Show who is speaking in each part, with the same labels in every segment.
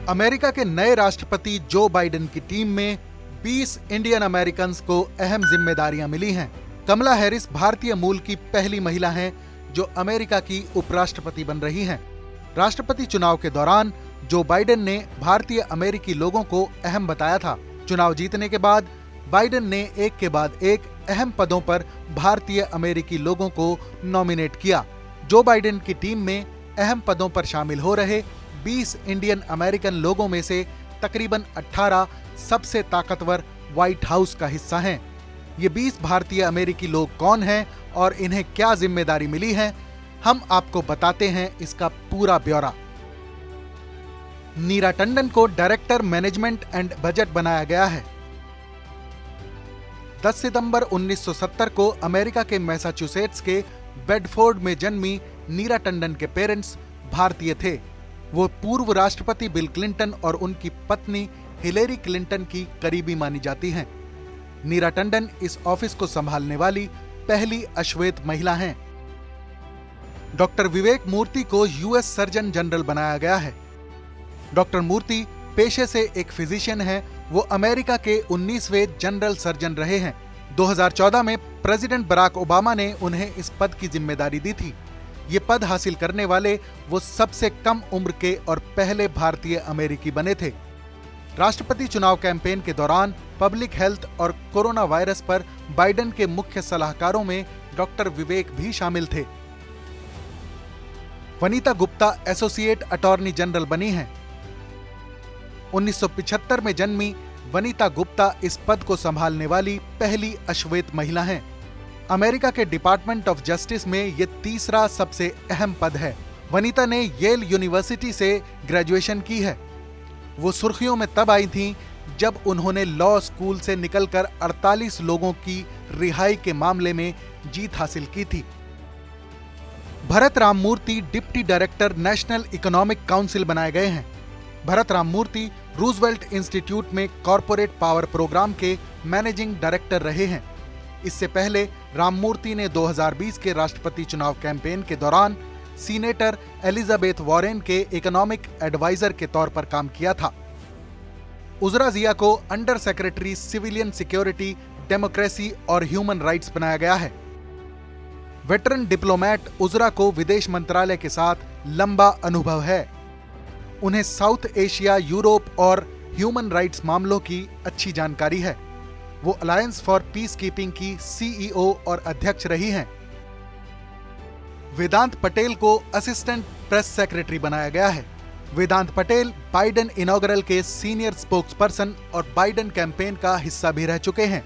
Speaker 1: America के नए राष्ट्रपति जो बाइडेन की टीम में 20 इंडियन अमेरिकन्स को अहम जिम्मेदारियां मिली हैं। कमला हैरिस भारतीय मूल की पहली महिला हैं जो अमेरिका की उपराष्ट्रपति बन रही हैं। राष्ट्रपति चुनाव के दौरान जो बाइडेन ने भारतीय अमेरिकी लोगों को अहम बताया था। चुनाव जीतने के बाद बाइडेन ने एक के बाद एक अहम पदों पर भारतीय अमेरिकी लोगों को नॉमिनेट किया। जो बाइडेन की टीम में अहम पदों पर शामिल हो रहे 20 इंडियन अमेरिकन लोगों में से तकरीबन 18 सबसे ताकतवर व्हाइट हाउस का हिस्सा हैं। ये 20 भारतीय अमेरिकी लोग कौन हैं और इन्हें क्या जिम्मेदारी मिली है, हम आपको बताते हैं इसका पूरा ब्यौरा। नीरा टंडन को डायरेक्टर मैनेजमेंट एंड बजट बनाया गया है। 10 सितंबर 1970 को अमेरिका के मैसाचुसेट्स के बेडफोर्ड में जन्मी नीरा टंडन के पेरेंट्स भारतीय थे। वो पूर्व राष्ट्रपति बिल क्लिंटन और उनकी पत्नी हिलेरी क्लिंटन की करीबी मानी जाती हैं। नीरा टंडन इस ऑफिस को संभालने वाली पहली अश्वेत महिला हैं। डॉक्टर विवेक मूर्ति को यूएस सर्जन जनरल बनाया गया है। डॉक्टर मूर्ति पेशे से एक फिजिशियन हैं। वो अमेरिका के 19वें जनरल सर्जन रहे हैं। 2014 में प्रेसिडेंट बराक ओबामा ने उन्हें इस पद की जिम्मेदारी दी थी। ये पद हासिल करने वाले वो सबसे कम उम्र के और पहले भारतीय अमेरिकी बने थे। राष्ट्रपति चुनाव कैंपेन के दौरान पब्लिक हेल्थ और कोरोना वायरस पर बाइडेन के मुख्य सलाहकारों में डॉक्टर विवेक भी शामिल थे। Vanita Gupta associate attorney general बनी हैं। 1975 में जन्मी वनीता गुप्ता इस पद को संभालने वाली पहली अश्वेत महिला हैं। अमेरिका के डिपार्टमेंट ऑफ जस्टिस में ये तीसरा सबसे अहम पद है। वनीता ने येल यूनिवर्सिटी से ग्रेजुएशन की है। वो सुर्खियों में तब आई थीं जब उन्होंने लॉ स्कूल से निकलकर 48 लोगों की रिहाई के मामले में जीत हासिल की थी। Bharat Ram Murthy deputy director national economic council बनाए गए हैं। भरत राम मूर्ति रूजवेल्ट इंस्टीट्यूट में कॉरपोरेट पावर प्रोग्राम के मैनेजिंग डायरेक्टर रहे हैं। इससे पहले राममूर्ति ने 2020 के राष्ट्रपति चुनाव कैंपेन के दौरान सीनेटर एलिजाबेथ वॉरेन के इकोनॉमिक एडवाइजर के तौर पर काम किया था। उजरा जिया को under secretary civilian security, democracy और ह्यूमन राइट्स बनाया गया है। वेटरन डिप्लोमेट उजरा को विदेश मंत्रालय के साथ लंबा अनुभव है। उन्हें साउथ एशिया, यूरोप और ह्यूमन राइट्स मामलों की अच्छी जानकारी है। वो अलायंस फॉर पीस कीपिंग की सीईओ और अध्यक्ष रही हैं। वेदांत पटेल को असिस्टेंट प्रेस सेक्रेटरी बनाया गया है। वेदांत पटेल बाइडेन इनॉग्रल के सीनियर स्पोक्सपर्सन और बाइडेन कैंपेन का हिस्सा भी रह चुके हैं।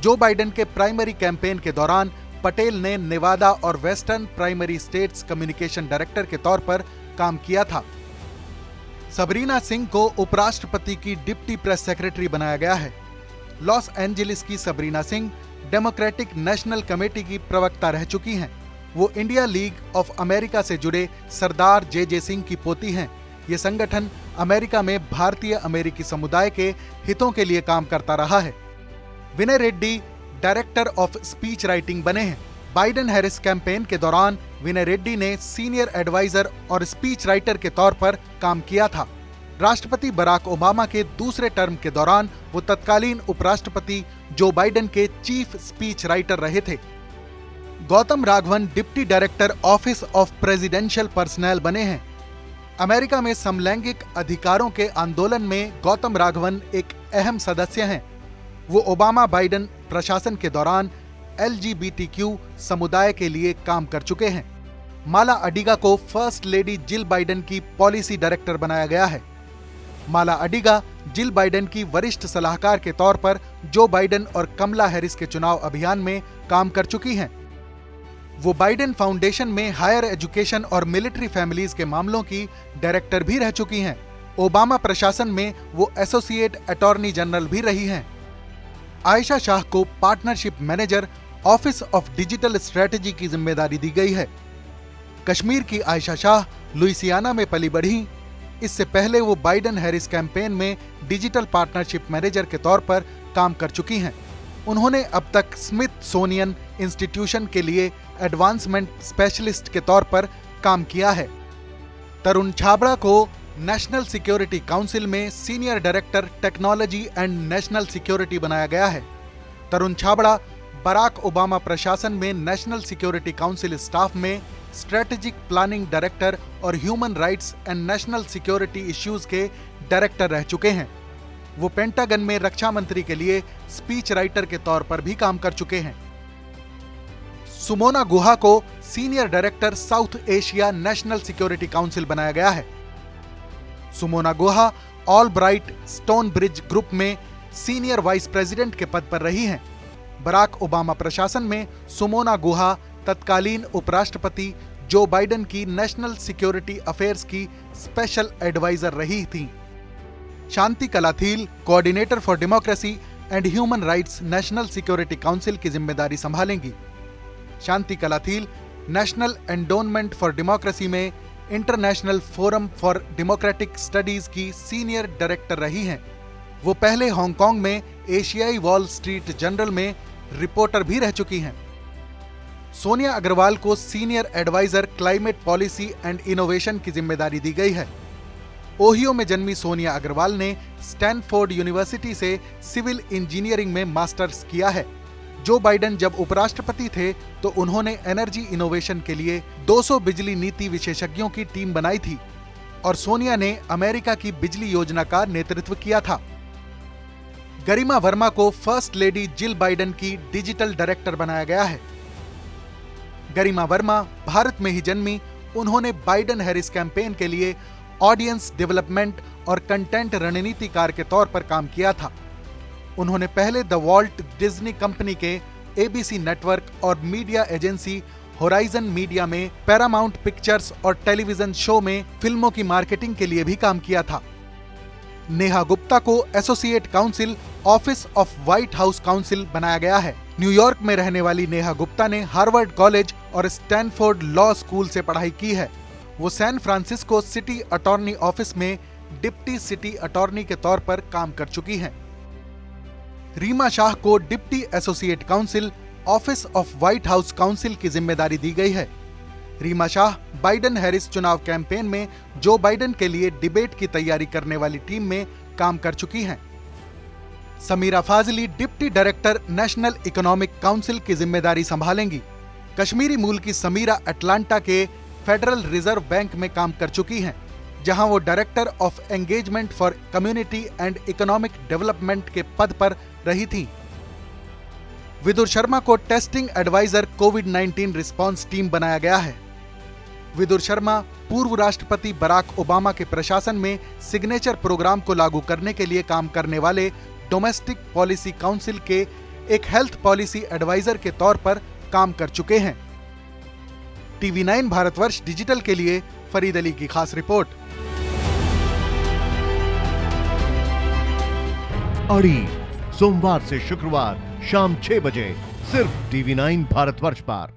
Speaker 1: जो बाइडेन के प्राइमरी कैंपेन के दौरान पटेल ने नेवादा और western primary states communication director के तौर पर काम किया था। सबरीना सिंह को उपराष्ट्रपति की डिप्टी प्रेस सेक्रेटरी बनाया गया है। लॉस एंजलिस की Sabrina Singh democratic national committee की प्रवक्ता रह चुकी हैं। वो इंडिया लीग ऑफ अमेरिका से जुड़े सरदार जे सिंह की पोती हैं। ये संगठन अमेरिका में भारतीय अमेरिकी समुदाय के हितों के लिए काम करता रहा है। Vinay Reddy director of speech writing बने हैं। बाइडेन हैरिस कैंपेन के दौरान विनय रेड्डी ने सीनियर एडवाइजर और स्पीच राइटर के तौर पर काम किया था। राष्ट्रपति बराक ओबामा के दूसरे टर्म के दौरान वो तत्कालीन उपराष्ट्रपति जो बाइडेन के चीफ स्पीच राइटर रहे थे। Gautam Raghavan deputy director office of presidential personal बने हैं। अमेरिका में समलैंगिक अधिकारों के आंदोलन में गौतम राघवन एक अहम सदस्य हैं। वो ओबामा बाइडेन प्रशासन के दौरान LGBTQ समुदाय के लिए काम कर चुके हैं। माला अडिगा को फर्स्ट लेडी जिल बाइडेन की पॉलिसी डायरेक्टर बनाया गया है। माला अडिगा जिल बाइडेन की वरिष्ठ सलाहकार के तौर पर जो बाइडेन और कमला हैरिस के चुनाव अभियान में काम कर चुकी हैं। वो बाइडेन फाउंडेशन में हायर एजुकेशन और मिलिट्री फैमिलीज के मामलों की डायरेक्टर भी रह चुकी हैं। ओबामा प्रशासन में वो एसोसिएट अटॉर्नी जनरल भी रही हैं। आयशा शाह को partnership manager office of digital strategy की जिम्मेदारी दी गई है। कश्मीर की आयशा शाह लुइसियाना में पली बढ़ी। इससे पहले वो बाइडेन हैरिस कैंपेन में डिजिटल पार्टनरशिप मैनेजर के तौर पर काम कर चुकी हैं। उन्होंने अब तक स्मिथसोनियन इंस्टीट्यूशन के लिए एडवांसमेंट स्पेशलिस्ट के तौर पर काम किया है। तरुण छाबड़ा को नेशनल सिक्योरिटी काउंसिल में senior director technology and national security बनाया गया है। तरुण छाबड़ा बराक ओबामा प्रशासन में नेशनल सिक्योरिटी काउंसिल स्टाफ में स्ट्रेटेजिक प्लानिंग डायरेक्टर और human rights and national security issues के डायरेक्टर रह चुके हैं। वो पेंटागन में रक्षा मंत्री के लिए स्पीच राइटर के तौर पर भी काम कर चुके हैं। सुमोना गुहा को senior director South Asia national security council बनाया गया है। Sumona Guha Albright Stonebridge group में सीनियर वाइस प्रेसिडेंट के पद पर रही हैं। बराक ओबामा प्रशासन में सुमोना गुहा तत्कालीन उपराष्ट्रपति जो बाइडेन की नेशनल सिक्योरिटी अफेयर्स की स्पेशल एडवाइजर रही थीं। Shanti Kalathil coordinator for democracy and human rights national security council की जिम्मेदारी संभालेंगी। Shanti Kalathil national endowment for democracy में international forum for democratic studies की सीनियर डायरेक्टर रही हैं। वो पहले हांगकांग में एशियाई वॉल स्ट्रीट जर्नल में रिपोर्टर भी रह चुकी हैं। सोनिया अग्रवाल को senior adviser climate policy and innovation की जिम्मेदारी दी गई है। ओहियो में जन्मी सोनिया अग्रवाल ने स्टैनफोर्ड यूनिवर्सिटी से सिविल इंजीनियरिंग में मास्टर्स किया है। जो बाइडेन जब उपराष्ट्रपति थे तो उन्होंने एनर्जी इनोवेशन के लिए 200 बिजली नीति विशेषज्ञों की टीम बनाई थी और सोनिया ने अमेरिका की बिजली योजना का नेतृत्व किया था। गरिमा वर्मा को फर्स्ट लेडी जिल बाइडेन की डिजिटल डायरेक्टर बनाया गया है। गरिमा वर्मा भारत में ही जन्मी। उन्होंने बाइडेन हैरिस कैंपेन के लिए ऑडियंस डेवलपमेंट और कंटेंट रणनीतिकार के तौर पर काम किया था। उन्होंने पहले द वॉल्ट डिज्नी कंपनी के एबीसी नेटवर्क और मीडिया एजेंसी होराइजन मीडिया में पैरामाउंट पिक्चर्स और टेलीविजन शो में फिल्मों की मार्केटिंग के लिए भी काम किया था। नेहा गुप्ता को associate council office of white house council बनाया गया है। न्यूयॉर्क में रहने वाली नेहा गुप्ता ने हार्वर्ड कॉलेज और स्टैनफोर्ड लॉ स्कूल से पढ़ाई की है। वो San Francisco city attorney office में डिप्टी सिटी अटॉर्नी के तौर पर काम कर चुकी हैं। रीमा शाह को deputy associate council office of white house council की जिम्मेदारी दी गई है। रीमा शाह बाइडेन हैरिस चुनाव कैंपेन में जो बाइडेन के लिए डिबेट की तैयारी करने वाली टीम में काम कर चुकी हैं। Sameera Fazli deputy director national economic council की जिम्मेदारी संभालेंगी। कश्मीरी मूल की समीरा अटलांटा के फेडरल रिजर्व बैंक में काम कर चुकी हैं, जहां वो director of engagement for community and economic development के पद पर रही थी। विदुर शर्मा को टेस्टिंग एडवाइजर कोविड-19 रिस्पांस टीम बनाया गया है। विदुर शर्मा पूर्व राष्ट्रपति बराक ओबामा के प्रशासन में सिग्नेचर प्रोग्राम को लागू करने के लिए काम करने वाले डोमेस्टिक पॉलिसी काउंसिल के एक हेल्थ पॉलिसी एडवाइजर के तौर पर काम कर चुके हैं। TV9 भारतवर्ष डिजिटल के लिए फरीद अली की खास रिपोर्ट।
Speaker 2: अड़ी सोमवार से शुक्रवार शाम 6 बजे सिर्फ TV9 भारतवर्ष पर।